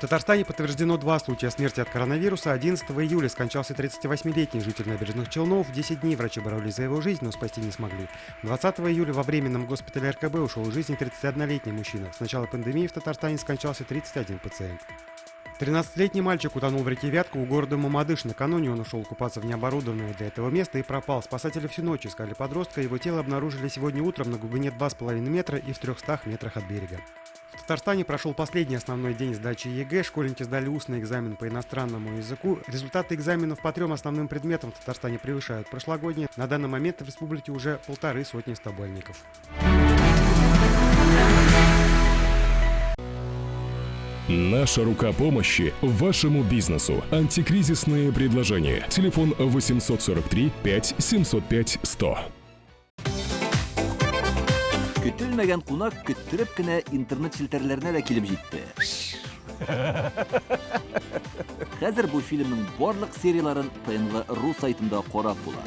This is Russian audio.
Татарстане подтверждено 2 случая смерти от коронавируса. 11 июля скончался 38-летний житель Набережных Челнов. 10 дней врачи боролись за его жизнь, но спасти не смогли. 20 июля во временном госпитале РКБ ушел из жизни 31-летний мужчина. С начала пандемии в Татарстане скончался 31 пациент. 13-летний мальчик утонул в реке Вятка у города Мамадыш. Накануне он ушел купаться в необорудованное для этого место и пропал. Спасатели всю ночь искали подростка. Его тело обнаружили сегодня утром на глубине 2,5 метра и в 300 метрах от берега. В Татарстане прошел последний основной день сдачи ЕГЭ. Школьники сдали устный экзамен по иностранному языку. Результаты экзаменов по 3 основным предметам в Татарстане превышают прошлогодние. На данный момент в республике уже 150 стабальников. Наша рука помощи вашему бизнесу. Антикризисные предложения. Телефон 843 5 705 100. Көтелмәгән кунак көттүреп кенә интернет челтәрләренә дә килеп җитте. Хәзер бу фильмның барлык серияларын ТНВ.ру сайтында карап була.